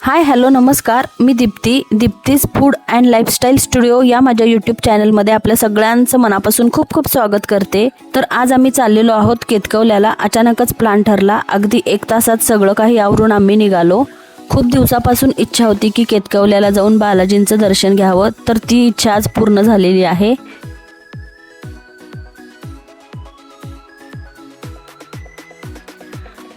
Hi hello नमस्कार, मी दीप्तीज food and lifestyle studio या माझ्या यूट्यूब चॅनलमध्ये आपल्या सगळ्यांचं मनापासून खूप खूप स्वागत करते। तर आज आम्ही चाललेलो आहोत केतकवल्याला। अचानकच प्लॅन ठरला, अगदी 1 तासात सगळं काही आवरून आम्ही निघालो। खूप दिवसापासून इच्छा होती की केतकवल्याला जाऊन बालाजींचं दर्शन घ्यावं, तर ती इच्छा आज पूर्ण झालेली आहे।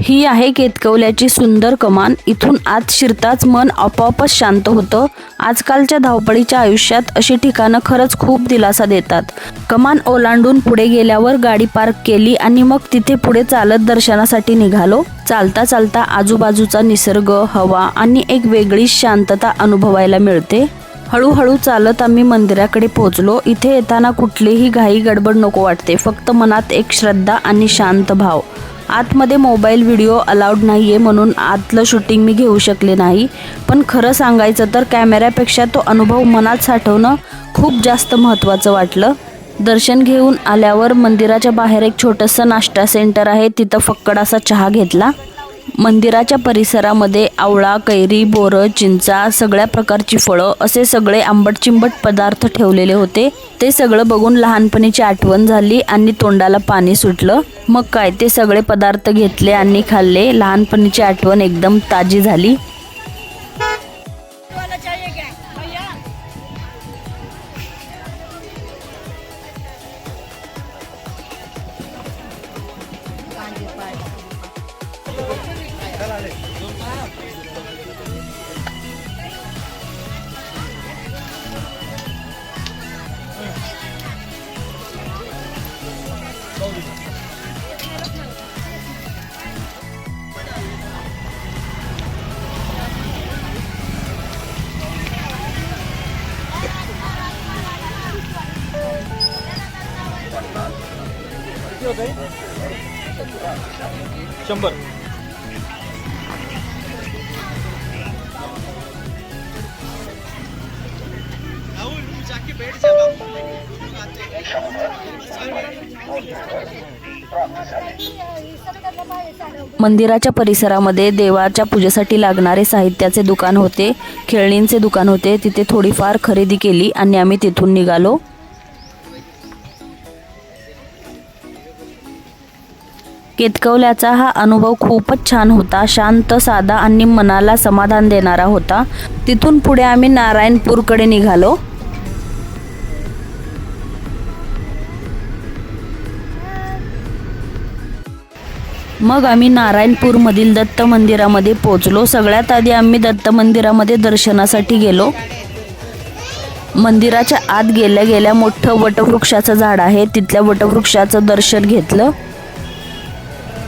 ही आहे केतकवल्याची सुंदर कमान। इथून आत शिरताच मन आपोआपच शांत होतं। आजकालच्या धावपळीच्या आयुष्यात अशी ठिकाणं खरंच खूप दिलासा देतात। कमान ओलांडून पुढे गेल्यावर गाडी पार्क केली आणि मग तिथे पुढे चालत दर्शनासाठी निघालो। चालता चालता आजूबाजूचा निसर्ग, हवा आणि एक वेगळी शांतता अनुभवायला मिळते। हळूहळू चालत आम्ही मंदिराकडे पोहोचलो। इथे येताना कुठलीही घाई गडबड नको वाटते, फक्त मनात एक श्रद्धा आणि शांत भाव। आतमध्ये मोबाईल व्हिडिओ अलाउड नाहीये, म्हणून आतलं शूटिंग मी घेऊ शकले नाही। पण खरं सांगायचं तर कॅमेऱ्यापेक्षा तो अनुभव मनात साठवणं खूप जास्त महत्त्वाचं वाटलं। दर्शन घेऊन आल्यावर मंदिराच्या बाहेर एक छोटंसं नाश्ता सेंटर आहे, तिथं फक्कड असा चहा घेतला। मंदिराच्या परिसरामध्ये आवळा, कैरी, बोरं, चिंचा, सगळ्या प्रकारची फळं असे सगळे आंबट चिंबट पदार्थ ठेवलेले होते। ते सगळं बघून लहानपणीची आठवण झाली आणि तोंडाला पाणी सुटलं। मग काय, ते सगळे पदार्थ घेतले आणि खाल्ले। लहानपणीची आठवण एकदम ताजी झाली। शंभर मंदिराच्या परिसरामध्ये देवाच्या पूजेसाठी लागणारे साहित्याचे दुकान होते, खेळणींचे दुकान होते। तिथे थोडीफार खरेदी केली आणि आम्ही तिथून निघालो। केतकवल्याचा हा अनुभव खूपच छान होता। शांत, साधा आणि मनाला समाधान देणारा होता। तिथून पुढे आम्ही नारायणपूरकडे निघालो। मग आम्ही नारायणपूरमधील दत्त मंदिरामध्ये पोहोचलो। सगळ्यात आधी आम्ही दत्त मंदिरामध्ये दर्शनासाठी गेलो। मंदिराच्या आत गेल्या गेल्या मोठं वटवृक्षाचं झाड आहे, तिथल्या वटवृक्षाचं दर्शन घेतलं।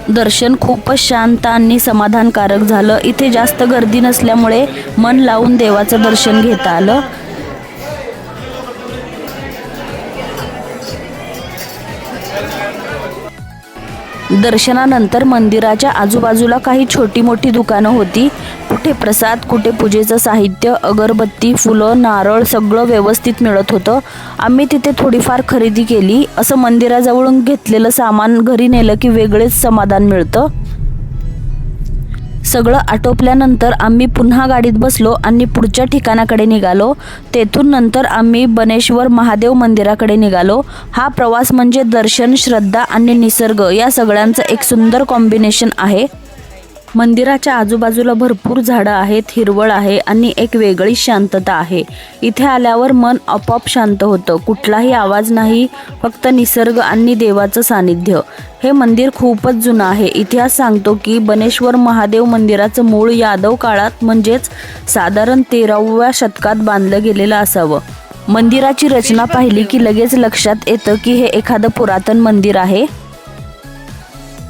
दर्शन खूपच शांत आणि समाधानकारक झालं। इथे जास्त गर्दी नसल्यामुळे मन लावून देवाचं दर्शन घेता आलं। दर्शनानंतर मंदिराच्या आजूबाजूला काही छोटी मोठी दुकानं होती। कुठे प्रसाद, कुठे पूजेचं साहित्य, अगरबत्ती, फुलं, नारळ सगळं व्यवस्थित मिळत होतं। आम्ही तिथे थोडीफार खरेदी केली। असं मंदिराजवळून घेतलेलं सामान घरी नेलं की वेगळेच समाधान मिळतं। सगळं आटोपल्यानंतर आम्ही पुन्हा गाडीत बसलो आणि पुढच्या ठिकाणाकडे निघालो। तेथून नंतर आम्ही बनेश्वर महादेव मंदिराकडे निघालो। हा प्रवास म्हणजे दर्शन, श्रद्धा आणि निसर्ग या सगळ्यांचं एक सुंदर कॉम्बिनेशन आहे। मंदिराच्या आजूबाजूला भरपूर झाडं आहेत, हिरवळ आहे आणि एक वेगळी शांतता आहे। इथे आल्यावर मन आपोआप शांत होतं। कुठलाही आवाज नाही, फक्त निसर्ग आणि देवाचं सानिध्य। हे मंदिर खूपच जुनं आहे। इतिहास सांगतो की बनेश्वर महादेव मंदिराचं मूळ यादव काळात म्हणजेच साधारण 13व्या शतकात बांधलं गेलेलं असावं। मंदिराची रचना पाहिली की लगेच लक्षात येतं की हे एखादं पुरातन मंदिर आहे।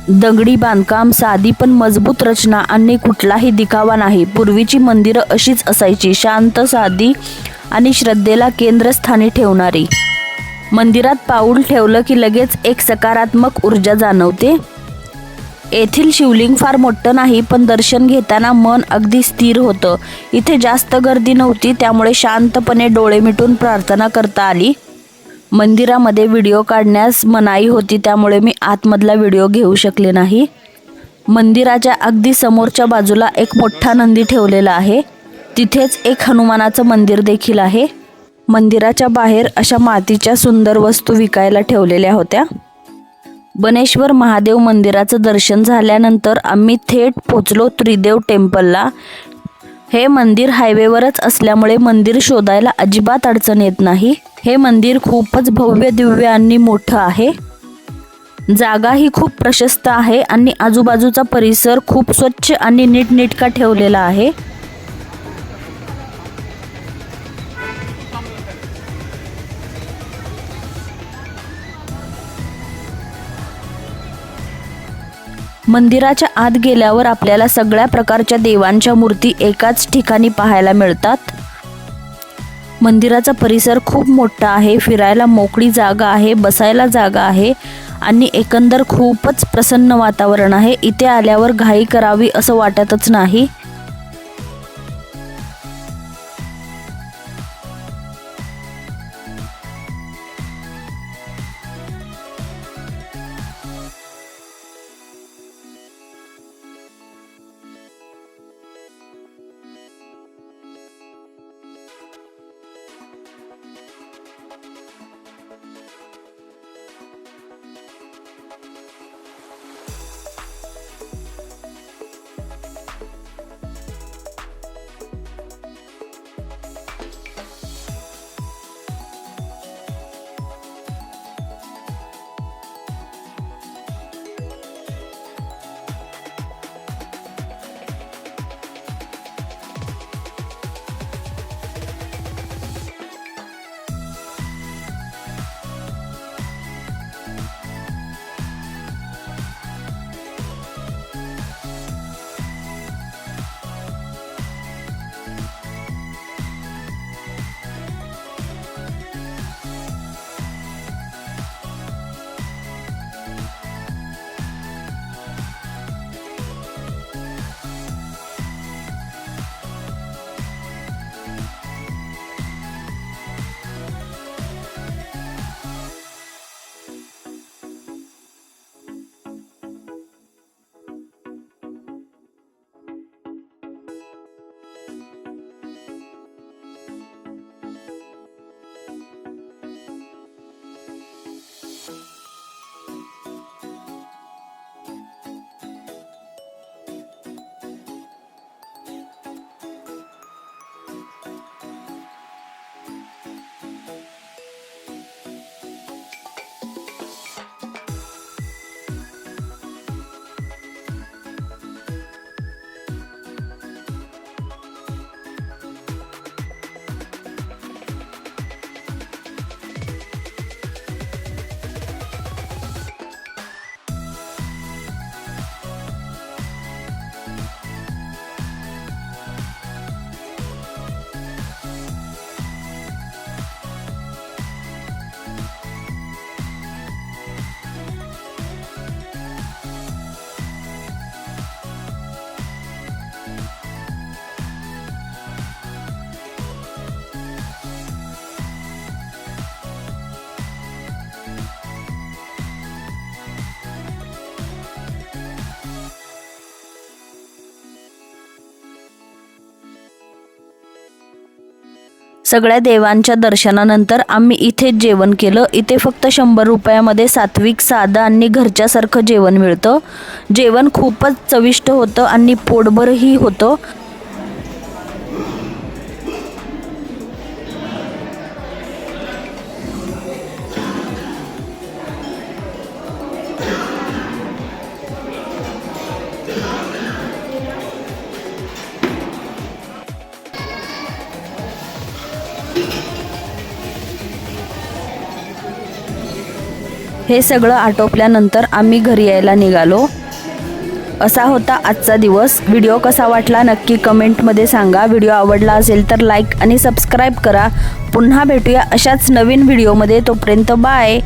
दगडी बांधकाम, साधी पण मजबूत रचना आणि कुठलाही दिखावा नाही। पूर्वीची मंदिरं अशीच असायची, शांत, साधी आणि श्रद्धेला केंद्रस्थानी ठेवणारी। मंदिरात पाऊल ठेवलं की लगेच एक सकारात्मक ऊर्जा जाणवते। येथील शिवलिंग फार मोठं नाही, पण दर्शन घेताना मन अगदी स्थिर होतं। इथे जास्त गर्दी नव्हती, त्यामुळे शांतपणे डोळे मिटून प्रार्थना करता आली। मंदिरामध्ये व्हिडिओ काढण्यास मनाई होती, त्यामुळे मी आतमधला व्हिडिओ घेऊ शकले नाही। मंदिराच्या अगदी समोरच्या बाजूला एक मोठा नंदी ठेवलेला आहे। तिथेच एक हनुमानाचं मंदिर देखील आहे। मंदिराच्या बाहेर अशा मातीच्या सुंदर वस्तू विकायला ठेवलेल्या होत्या। बनेश्वर महादेव मंदिराचं दर्शन झाल्यानंतर आम्ही थेट पोचलो त्रिदेव टेम्पलला। हे मंदिर हायवेवरच असल्यामुळे मंदिर शोधायला अजिबात अडचण येत नाही। हे मंदिर खूपच भव्य दिव्य आणि मोठं आहे। जागा ही खूप प्रशस्त आहे आणि आजूबाजूचा परिसर खूप स्वच्छ आणि नीटनेटका ठेवलेला आहे। मंदिराच्या आत गेल्यावर आपल्याला सगळ्या प्रकारच्या देवांच्या मूर्ती एकाच ठिकाणी पाहायला मिळतात। मंदिराचा परिसर खूप मोठा आहे, फिरायला मोकळी जागा आहे, बसायला जागा आहे आणि एकंदर खूपच प्रसन्न वातावरण आहे। इथे आल्यावर घाई करावी असं वाटतच नाही। सगळ्या देवांच्या दर्शनानंतर आम्ही इथेच जेवण केलं। इथे फक्त 100 रुपयामध्ये सात्विक साधं आणि घरच्यासारखं जेवण मिळतं। जेवण खूपच चविष्ट होतं आणि पोटभरही होतं। हे सगळं आटोपल्यानंतर आम्ही घरी यायला निघालो। असा होता आजचा दिवस। व्हिडिओ कसा वाटला नक्की कमेंटमध्ये सांगा। व्हिडिओ आवडला असेल तर लाईक आणि सबस्क्राईब करा। पुन्हा भेटूया अशाच नवीन व्हिडिओमध्ये। तोपर्यंत बाय।